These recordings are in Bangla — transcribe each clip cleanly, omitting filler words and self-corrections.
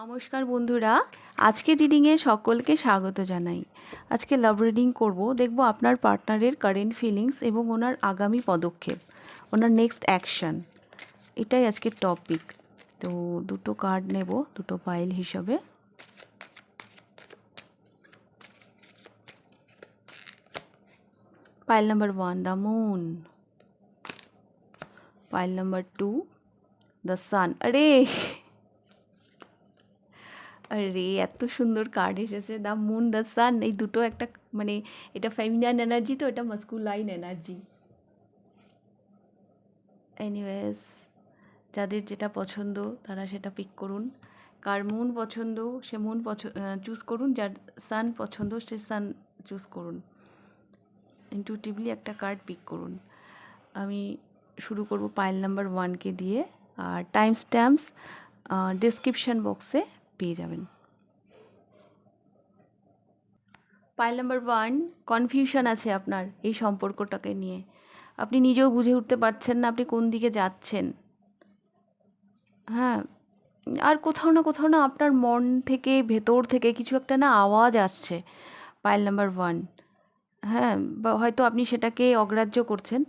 নমস্কার বন্ধুরা, আজকের রিডিংয়ে সকলকে স্বাগত জানাই। আজকে লাভ রিডিং করব, দেখব আপনার পার্টনারের কারেন্ট ফিলিংস এবং ওনার আগামী পদক্ষেপ, ওনার নেক্সট অ্যাকশন, এটাই আজকের টপিক। তো দুটো কার্ড নেব, দুটো পাইল হিসাবে। Pile number 1 the moon, pile number 2 the sun. আরে আরে এত সুন্দর কার্ড এসেছে, দ্য মুন দ্য সান, এই দুটো একটা মানে এটা ফেমিনাইন এনার্জি, তো এটা মাস্কুলাইন এনার্জি। এনিওয়েজ, যাদের যেটা পছন্দ তারা সেটা পিক করুন। কার মুন পছন্দ সে মুন চুজ করুন, যার সান পছন্দ সে সান চুজ করুন। ইনটুইটিভলি একটা কার্ড পিক করুন। আমি শুরু করব পাইল নাম্বার 1কে দিয়ে, আর টাইম স্ট্যাম্পস ডেসক্রিপশান বক্সে পেয়ে যাবেন। পাইল নাম্বার 1, কনফিউশন আছে আপনার এই সম্পর্কটাকে নিয়ে। আপনি নিজেও বুঝে উঠতে পারছেন না আপনি কোন দিকে যাচ্ছেন। হ্যাঁ, আর কোথাও না আপনার মন থেকে, ভেতর থেকে কিছু একটা না আওয়াজ আসছে। পাইল নাম্বার 1, হ্যাঁ, বা হয়তো আপনি সেটাকে অগ্রাহ্য করছেন,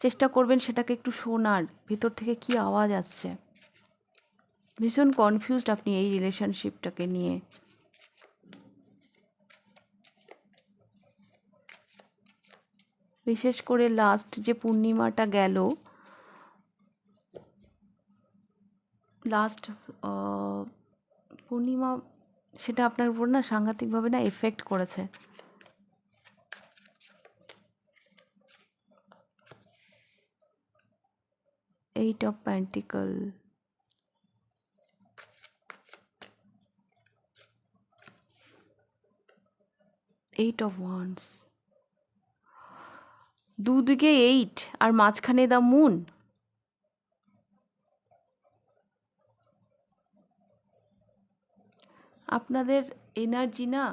চেষ্টা করবেন সেটাকে একটু শোনার, ভেতর থেকে কি আওয়াজ আসছে। ভীষণ কনফিউজড আপনি এই রিলেশনশিপটাকে নিয়ে। বিশেষ করে লাস্ট যে পূর্ণিমাটা গেল, লাস্ট পূর্ণিমা, সেটা আপনার উপর না সাংঘাতিকভাবে না এফেক্ট করেছে। Eight of pentacle, eight of wands, দুদিকে 8 আর মাঝখানে দ্য মুন। আপনাদের এনার্জি না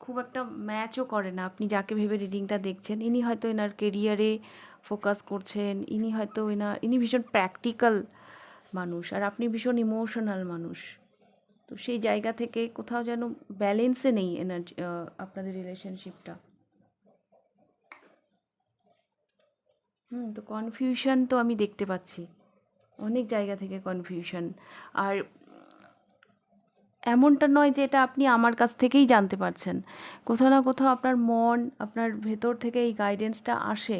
খুব একটা ম্যাচও করে না। আপনি যাকে ভেবে রিডিংটা দেখছেন, ইনি হয়তো এনার কেরিয়ারে ফোকাস করছেন, ইনি ভীষণ প্র্যাকটিক্যাল মানুষ, আর আপনি ভীষণ ইমোশনাল মানুষ। তো সেই জায়গা থেকে কোথাও যেন ব্যালেন্সে নেই এনার্জি, আপনাদের রিলেশনশিপটা। তো কনফিউশন তো আমি দেখতে পাচ্ছি, অনেক জায়গা থেকে কনফিউশন। আর এমনটা নয় যে এটা আপনি আমার কাছ থেকেই জানতে পারছেন, কোথাও না কোথাও আপনার মন, আপনার ভেতর থেকে এই গাইডেন্সটা আসে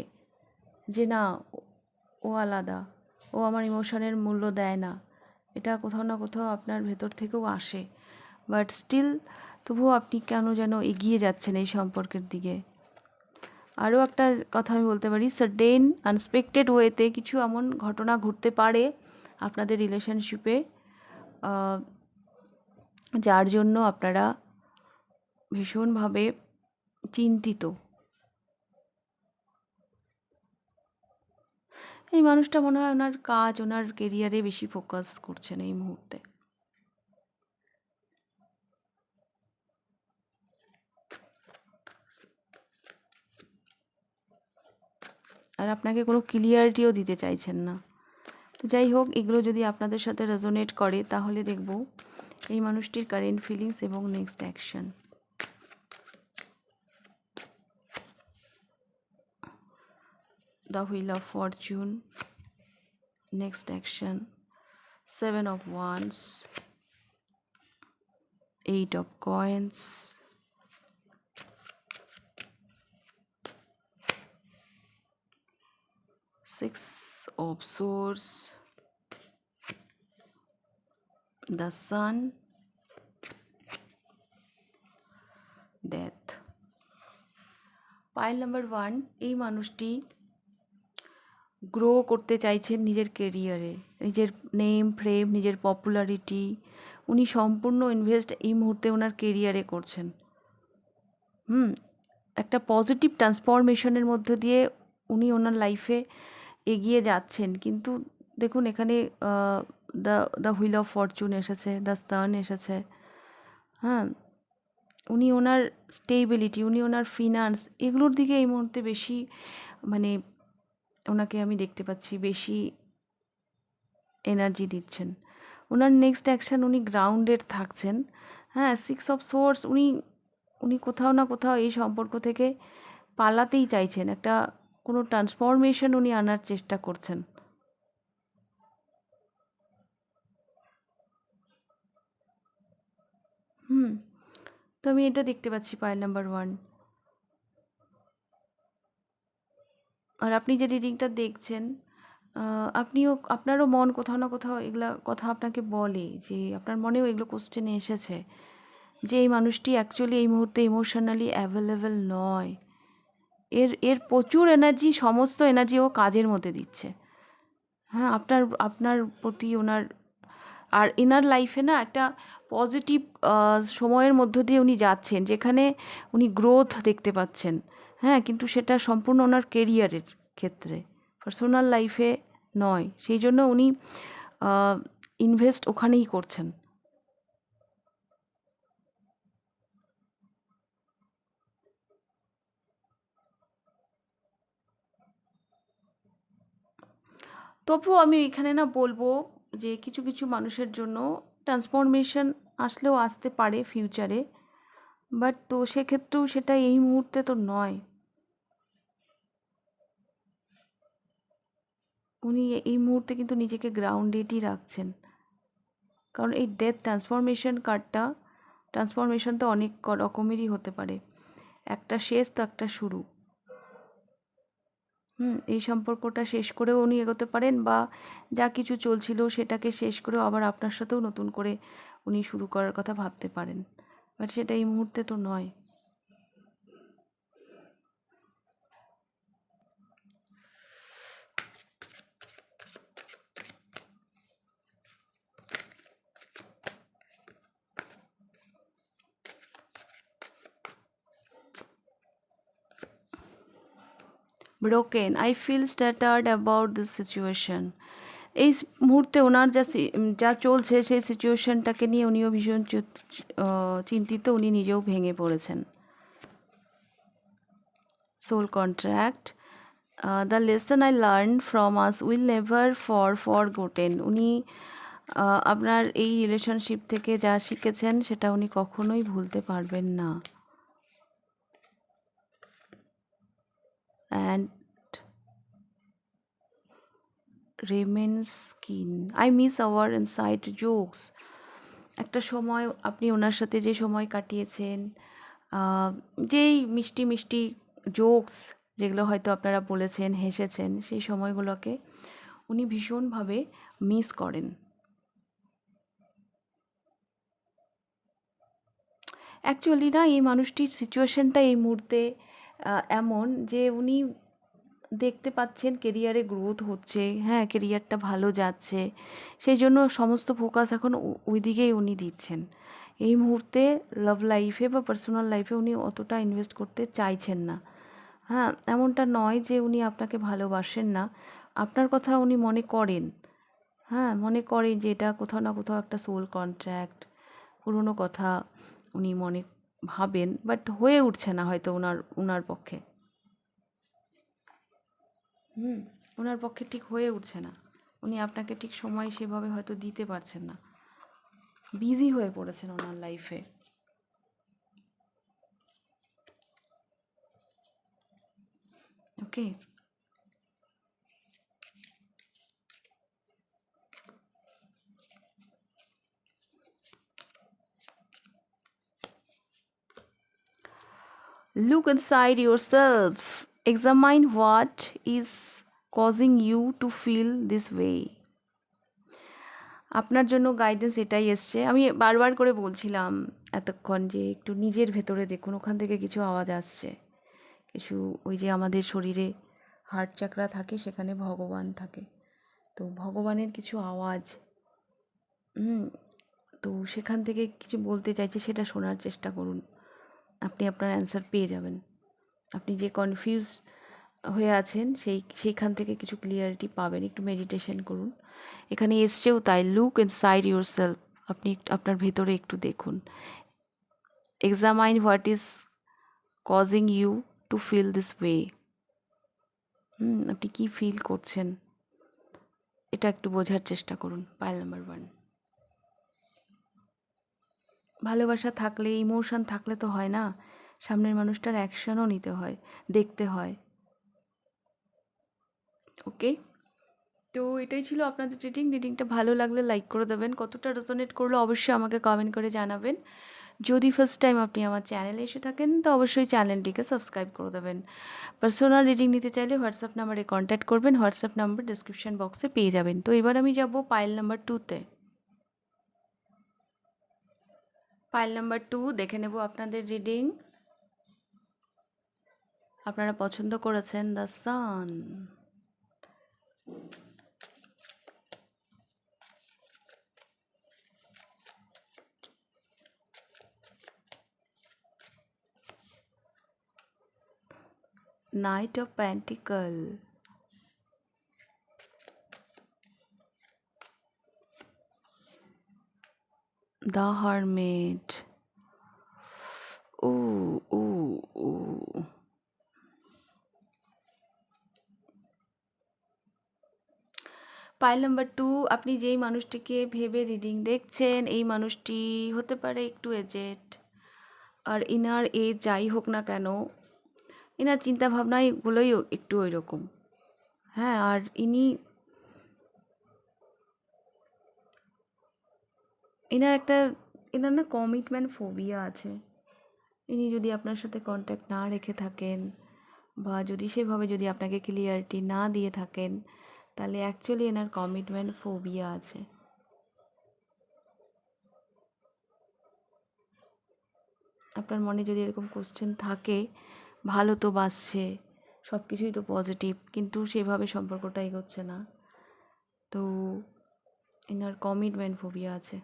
যে না, ও আলাদা, ও আমার ইমোশনের মূল্য দেয় না। এটা কোথাও না কোথাও আপনার ভেতর থেকেও আসে, বাট স্টিল তবুও আপনি কেন যেন এগিয়ে যাচ্ছেন এই সম্পর্কের দিকে। আরও একটা কথা আমি বলতে পারি, সার্টেন আনএক্সপেক্টেড ওয়েতে কিছু এমন ঘটনা ঘটতে পারে আপনাদের রিলেশনশিপে, যার জন্য আপনারা ভীষণভাবে চিন্তিত। এই মানুষটা মনে হয় ওনার কাজ, ওনার কেরিয়ারে বেশি ফোকাস করছেন এই মুহূর্তে। আর আপনাকে কোনো ক্লিয়ারিটিও দিতে চাইছেন না। তো যাই হোক, এগুলো যদি আপনাদের সাথে রেজোনেট করে তাহলে দেখব এই মানুষটির কারেন্ট ফিলিংস এবং next action. The wheel of Fortune, next action, 7 of Wands, 8 of Coins, 6 of Swords, the Sun, Death. Pile number 1, এই মানুষটি গ্রো করতে চাইছেন নিজের কেরিয়ারে, নিজের নেম ফ্রেম, নিজের পপুলারিটি উনি সম্পূর্ণ ইনভেস্ট এই মুহূর্তে ওনার কেরিয়ারে করছেন। একটা পজিটিভ ট্রান্সফরমেশনের মধ্য দিয়ে উনি ওনার লাইফে এগিয়ে যাচ্ছেন। কিন্তু দেখুন এখানে দ্য হুইল অফ ফরচুন এসেছে, দ্য সান এসেছে। হ্যাঁ, উনি ওনার স্টেবিলিটি, উনি ওনার ফিনান্স, এগুলোর দিকে এই মুহূর্তে বেশি, মানে ওনাকে আমি দেখতে পাচ্ছি বেশি এনার্জি দিচ্ছেন। ওনার নেক্সট অ্যাকশন, উনি গ্রাউন্ডেড থাকছেন। হ্যাঁ, 6 অফ সোর্স, উনি উনি কোথাও না কোথাও এই সম্পর্ক থেকে পালাতেই চাইছেন, একটা কোনো ট্রান্সফরমেশন উনি আনার চেষ্টা করছেন। তো আমি এটা দেখতে পাচ্ছি পাইল নাম্বার 1। আর আপনি যে রিডিংটা দেখছেন, আপনারও মন কোথাও না কোথাও এগুলা কথা আপনাকে বলে, যে আপনার মনেও এগুলো কোশ্চেনে এসেছে যে এই মানুষটি অ্যাকচুয়ালি এই মুহূর্তে ইমোশনালি অ্যাভেলেবেল নয়। এর এর প্রচুর এনার্জি, সমস্ত এনার্জি ও কাজের মধ্যে দিচ্ছে। হ্যাঁ, আপনার আপনার প্রতি ওনার, আর ইনার লাইফে না একটা পজিটিভ সময়ের মধ্য দিয়ে উনি যাচ্ছেন, যেখানে উনি গ্রোথ দেখতে পাচ্ছেন। হ্যাঁ, কিন্তু সেটা সম্পূর্ণ ওনার কেরিয়ারের ক্ষেত্রে, পার্সোনাল লাইফে নয়। সেই জন্য উনি ইনভেস্ট ওখানেই করছেন। তবুও আমি এখানে না বলবো যে কিছু কিছু মানুষের জন্য ট্রান্সফরমেশন আসলেও আসতে পারে ফিউচারে, বাট তো সেক্ষেত্রেও সেটা এই মুহূর্তে তো নয়। উনি এই মুহূর্তে কিন্তু নিজেকে গ্রাউন্ডেডই রাখছেন, কারণ এই ডেথ ট্রান্সফরমেশন কার্ডটা, ট্রান্সফরমেশন তো অনেক রকমেরই হতে পারে, একটা শেষ তো একটা শুরু। এই সম্পর্কটা শেষ করেও উনি এগোতে পারেন, বা যা কিছু চলছিল সেটাকে শেষ করেও আবার আপনার সাথেও নতুন করে উনি শুরু করার কথা ভাবতে পারেন, বাট সেটা এই মুহূর্তে তো নয়। Broken, I feel shattered about this situation. এই মুহূর্তে ওনার যা চলছে সেই সিচুয়েশনটাকে নিয়ে উনিও ভীষণ চিন্তিত, উনি নিজেও ভেঙে পড়েছেন। Soul contract, the lesson I learn from us will never forgotten. উনি আপনার এই রিলেশনশিপ থেকে যা শিখেছেন সেটা উনি কখনোই ভুলতে পারবেন না। অ্যান্ড রেমেন্স কিন, I miss hour inside jokes. একটা সময় আপনি ওনার সাথে যে সময় কাটিয়েছেন, যেই মিষ্টি মিষ্টি জোকস যেগুলো হয়তো আপনারা বলেছেন, হেসেছেন, সেই সময়গুলোকে উনি ভীষণভাবে মিস করেন। অ্যাকচুয়ালি না, এই মানুষটির সিচুয়েশনটা এই মুহূর্তে এমন যে উনি দেখতে পাচ্ছেন কেরিয়ারে গ্রোথ হচ্ছে, হ্যাঁ, কেরিয়ারটা ভালো যাচ্ছে, সেই জন্য সমস্ত ফোকাস এখন ওই দিকেই উনি দিচ্ছেন। এই মুহূর্তে লাভ লাইফে বা পার্সোনাল লাইফে উনি অতটা ইনভেস্ট করতে চাইছেন না। হ্যাঁ, এমনটা নয় যে উনি আপনাকে ভালোবাসেন না, আপনার কথা উনি মনে করেন। হ্যাঁ, মনে করেন যে এটা কোথাও না কোথাও একটা সোল কন্ট্রাক্ট, পুরনো কথা উনি মনে ভাবেন, বাট হয়ে উঠছে না হয়তো ওনার পক্ষে। ওনার পক্ষে ঠিক হয়ে উঠছে না, উনি আপনাকে ঠিক সময় সেভাবে হয়তো দিতে পারছেন না, বিজি হয়ে পড়েছেন ওনার লাইফে। ওকে, look inside yourself, examine what is causing you to feel this way. আপনার জন্য গাইডেন্স এটাই এসছে। আমি বারবার করে বলছিলাম এতক্ষণ যে একটু নিজের ভেতরে দেখুন, ওখান থেকে কিছু আওয়াজ আসছে, কিছু, ওই যে আমাদের শরীরে হার্ট চাকরা থাকে, সেখানে ভগবান থাকে, তো ভগবানের কিছু আওয়াজ, তো সেখান থেকে কিছু বলতে চাইছে, সেটা শোনার চেষ্টা করুন, আপনি আপনার অ্যান্সার পেয়ে যাবেন। আপনি যে কনফিউজ হয়ে আছেন সেইখান থেকে কিছু ক্লিয়ারিটি পাবেন, একটু মেডিটেশন করুন। এখানে এসছেও তাই, লুক ইনসাইড ইউর সেলফ, আপনি আপনার ভেতরে একটু দেখুন। Examine what is causing you to feel this way. আপনি কি ফিল করছেন এটা একটু বোঝার চেষ্টা করুন। Pile number 1। ভালোবাসা থাকলে, ইমোশন থাকলে তো হয় না, সামনের মানুষটার অ্যাকশনও নিতে হয়, দেখতে হয়। ওকে, তো এটাই ছিল আপনাদের রিডিংটা ভালো লাগলে লাইক করে দেবেন, কতটা রেজোনেট করলো অবশ্যই আমাকে কমেন্ট করে জানাবেন। যদি ফার্স্ট টাইম আপনি আমার চ্যানেলে এসে থাকেন তো অবশ্যই চ্যানেলটিকে সাবস্ক্রাইব করে দেবেন। পার্সোনাল রিডিং নিতে চাইলে হোয়াটসঅ্যাপ নাম্বারে কন্ট্যাক্ট করবেন, হোয়াটসঅ্যাপ নাম্বার ডিসক্রিপশন বক্সে পেয়ে যাবেন। তো এবার আমি যাব পাইল নাম্বার 2তে। পাইল নাম্বার 2 দেখে নেব আপনাদের রিডিং। আপনারা পছন্দ করেছেন the sun. Knight of Pentacle, the Hermit. Ooh, ooh, ooh. Pile number 2, আপনি যেই মানুষটিকে ভেবে রিডিং দেখছেন এই মানুষটি হতে পারে একটু এজেড, আর ইনার এজ যাই হোক না কেন এনার চিন্তাভাবনাগুলোই একটু ওই রকম। হ্যাঁ, আর এনার না কমিটমেন্ট ফোবিয়া আছে। ইনি যদি আপনার সাথে কন্ট্যাক্ট না রেখে থাকেন বা যদি আপনাকে ক্লিয়ারিটি না দিয়ে থাকেন তাহলে অ্যাকচুয়ালি এনার কমিটমেন্ট ফোবিয়া আছে। আপনার মনে যদি এরকম কোশ্চেন থাকে, ভালো তো বাসছে, সব কিছুই তো পজিটিভ, কিন্তু সেভাবে সম্পর্কটা এগোচ্ছে না, তো এনার কমিটমেন্ট ফোবিয়া আছে।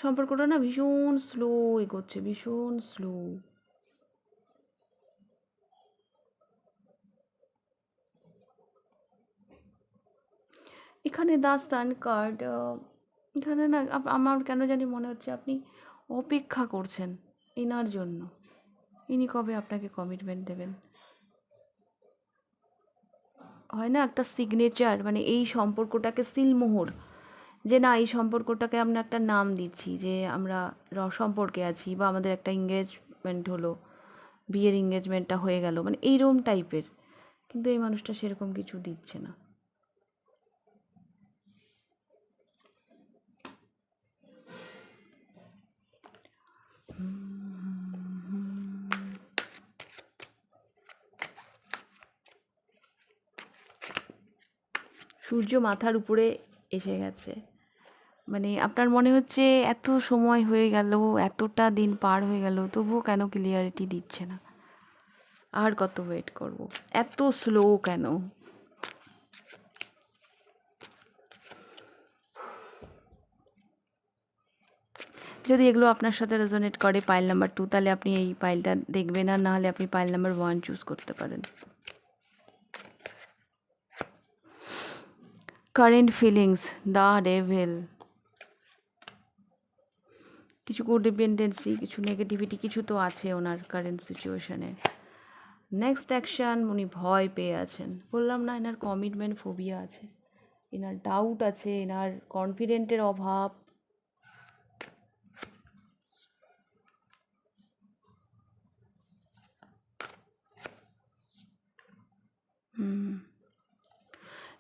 সম্পর্কটা না ভীষণ স্লো এগোচ্ছে, ভীষণ স্লো। এখানে দ্য সান কার্ড, এখানে না আমার কেন জানি মনে হচ্ছে আপনি অপেক্ষা করছেন এনার জন্য, ইনি কবে আপনাকে কমিটমেন্ট দেবেন। হয় না একটা সিগনেচার, মানে এই সম্পর্কটাকে সিলমোহর, যে না এই সম্পর্কটাকে আমরা একটা নাম দিচ্ছি যে আমরা সম্পর্কে আছি, বা আমাদের একটা এঙ্গেজমেন্ট হলো, বিয়ের এঙ্গেজমেন্টটা হয়ে গেল, মানে এইরকম টাইপের। কিন্তু এই মানুষটা সেরকম কিছু দিচ্ছে না। সূর্য মাথার উপরে এসে গেছে, মানে আপনার মনে হচ্ছে এত সময় হয়ে গেল, এতটা দিন পার হয়ে গেল, তবুও কেন ক্লিয়ারিটি দিচ্ছে না, আর কত ওয়েট করব, এত স্লো কেন। যদি এগুলো আপনার সাথে রেজোনেট করে পাইল নাম্বার 2, তাহলে আপনি এই পাইলটা দেখবেন, আর না হলে আপনি পাইল নাম্বার 1 চুজ করতে পারেন। Current feelings, the devil. কিছু কোডিপেন্ডেন্সি, কিছু নেগেটিভিটি কিছু তো আছে ওনার কারেন্ট সিচুয়েশনে। নেক্সট অ্যাকশান, উনি ভয় পেয়ে আছেন, বললাম না এনার কমিটমেন্ট ফোবিয়া আছে, এনার ডাউট আছে, এনার কনফিডেন্টের অভাব।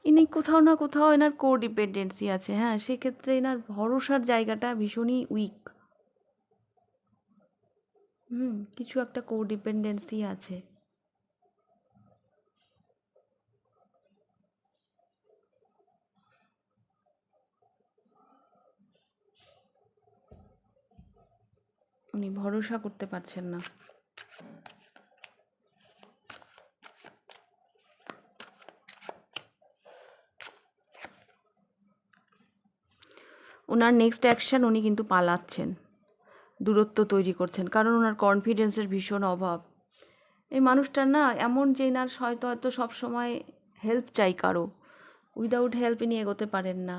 ইনি কোথাও না কোথাও এনার কোডিপেন্ডেন্সি আছে, হ্যাঁ, সেক্ষেত্রে এনার ভরসার জায়গাটা ভীষণই উইক। কিছু একটা কোডিপেন্ডেন্সি আছে। উনি ভরসা করতে পারছেন না। ওনার নেক্সট অ্যাকশন, উনি কিন্তু পালাচ্ছেন, দূরত্ব তৈরি করছেন, কারণ ওনার কনফিডেন্সের ভীষণ অভাব। এই মানুষটার না এমন যে এনার হয়তো সবসময় হেল্প চাই কারো, উইদাউট হেল্প ইনি এগোতে পারেন না।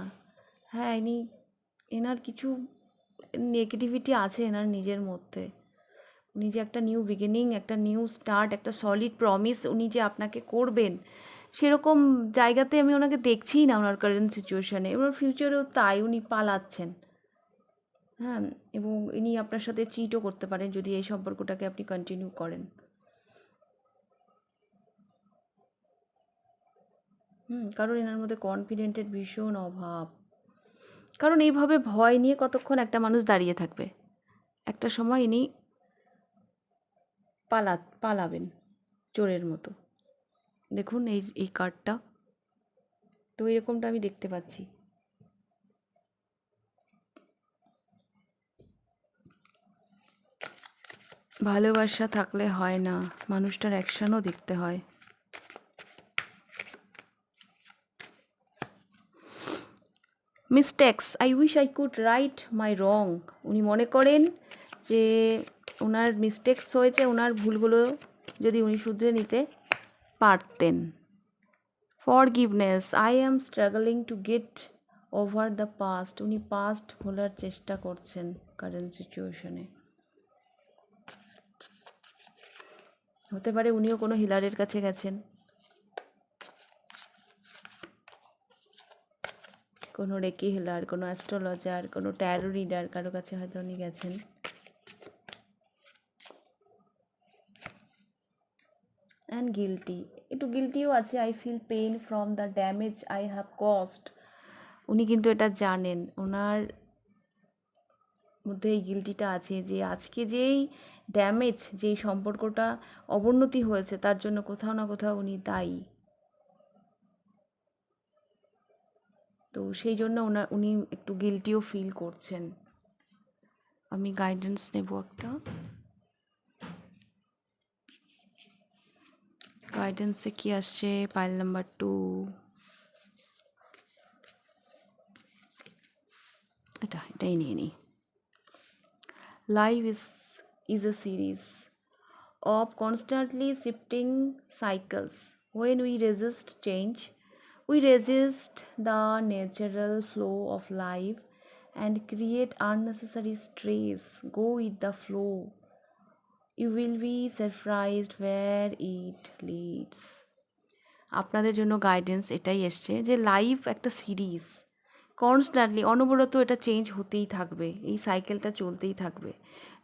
হ্যাঁ, এনার কিছু নেগেটিভিটি আছে এনার নিজের মধ্যে, উনি যে একটা নিউ বিগিনিং, একটা নিউ স্টার্ট, একটা সলিড প্রমিস উনি যে আপনাকে করবেন, সেরকম জায়গাতে আমি ওনাকে দেখছিই না ওনার কারেন্ট সিচুয়েশানে। এবার ফিউচারেও তাই, উনি পালাচ্ছেন। হ্যাঁ, এবং ইনি আপনার সাথে চিটও করতে পারেন যদি এই সম্পর্কটাকে আপনি কন্টিনিউ করেন। কারণ এনার মধ্যে কনফিডেন্টের ভীষণ অভাব। কারণ এইভাবে ভয় নিয়ে কতক্ষণ একটা মানুষ দাঁড়িয়ে থাকবে? একটা সময় ইনি পালাবেন চোরের মতো। দেখুন এই কার্ডটা, তো এরকমটা আমি দেখতে পাচ্ছি। ভালোবাসা থাকলে হয় না, মানুষটার অ্যাকশনও দেখতে হয়। Mistakes, I wish I could right my wrong. উনি মনে করেন যে ওনার মিস্টেক্স হয়েছে, ওনার ভুলগুলো যদি উনি শুধরে নিতে পারতেন। Forgiveness, I am struggling to get over the past. উনি পাস্ট ভোলার চেষ্টা করছেন কারেন্ট সিচুয়েশনে। হতে পারে উনিও কোনো হিলারের কাছে গেছেন, কোনো রেকি হিলার, কোনো অ্যাস্ট্রোলজার, কোনো ট্যারো রিডার, কারো কাছে হয়তো উনি গেছেন। অ্যান্ড গিলটি, একটু গিলটিও আছে। I feel pain from the damage I have caused. উনি কিন্তু এটা জানেন, ওনার মধ্যে এই গিলটিটা আছে যে আজকে যেই ড্যামেজ, যেই সম্পর্কটা অবনতি হয়েছে, তার জন্য কোথাও না কোথাও উনি দায়ী। তো সেই জন্য উনি একটু গিলটিও ফিল করছেন। আমি গাইডেন্স নেব একটা। গাইডেন্সে কি আসছে? পাইল নাম্বার 2, এটাই নিয়ে নিই। Life is a series of constantly shifting cycles. When we resist change, we resist the natural flow of life and create unnecessary stress. Go with the flow. You will be surprised where it leads. আপনাদের জন্য গাইডেন্স এটাই এসছে যে লাইফ একটা সিরিজ, কনস্ট্যান্টলি অনবরত এটা চেঞ্জ হতেই থাকবে, এই সাইকেলটা চলতেই থাকবে।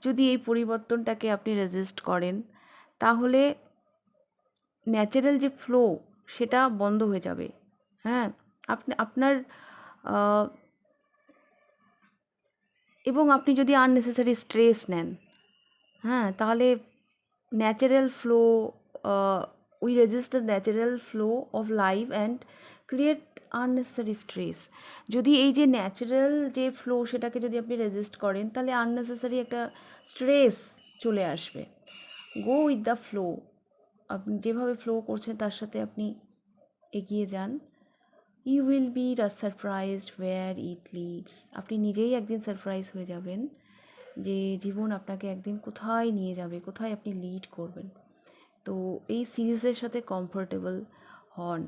যদি এই পরিবর্তনটাকে আপনি রেজিস্ট করেন, তাহলে ন্যাচারাল যে ফ্লো সেটা বন্ধ হয়ে যাবে। হ্যাঁ, আপনার এবং আপনি যদি আননেসেসারি স্ট্রেস নেন, হ্যাঁ, তাহলে natural flow, we resist the natural flow of life and create unnecessary stress. যদি এই যে ন্যাচারাল যে ফ্লো সেটাকে যদি আপনি রেজিস্ট করেন, তাহলে আননেসেসারি একটা স্ট্রেস চলে আসবে। গো উইথ দ্য ফ্লো, আপনি যেভাবে ফ্লো করছেন তার সাথে আপনি এগিয়ে যান। You will be surprised where it leads. আপনি নিজেই একদিন সারপ্রাইজ হয়ে যাবেন যে জীবন আপনাকে একদিন কোথায় নিয়ে যাবে, কোথায় আপনি লিড করবেন। তো এই সিরিজের সাথে কমফোর্টেবল হন।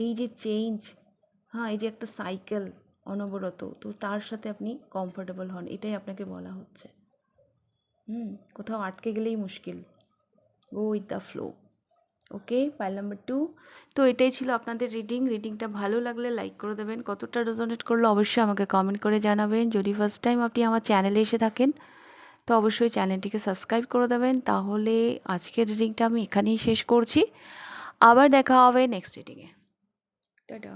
এই যে চেঞ্জ, হ্যাঁ, এই যে একটা সাইকেল অনবরত, তো তার সাথে আপনি কমফোর্টেবল হন, এটাই আপনাকে বলা হচ্ছে। কোথাও আটকে গেলেই মুশকিল। Go with the flow. Okay, pile number 2। তো এটাই ছিল আপনাদের রিডিংটা ভালো লাগলে লাইক করে দেবেন। কতটা রেজোনেট করলো অবশ্যই আমাকে কমেন্ট করে জানাবেন। যদি ফার্স্ট টাইম আপনি আমার চ্যানেলে এসে থাকেন, তো অবশ্যই চ্যানেলটিকে সাবস্ক্রাইব করে দেবেন। তাহলে আজকের রিডিংটা আমি এখানেই শেষ করছি। আবার দেখা হবে নেক্সট রিডিংয়ে। টাটা।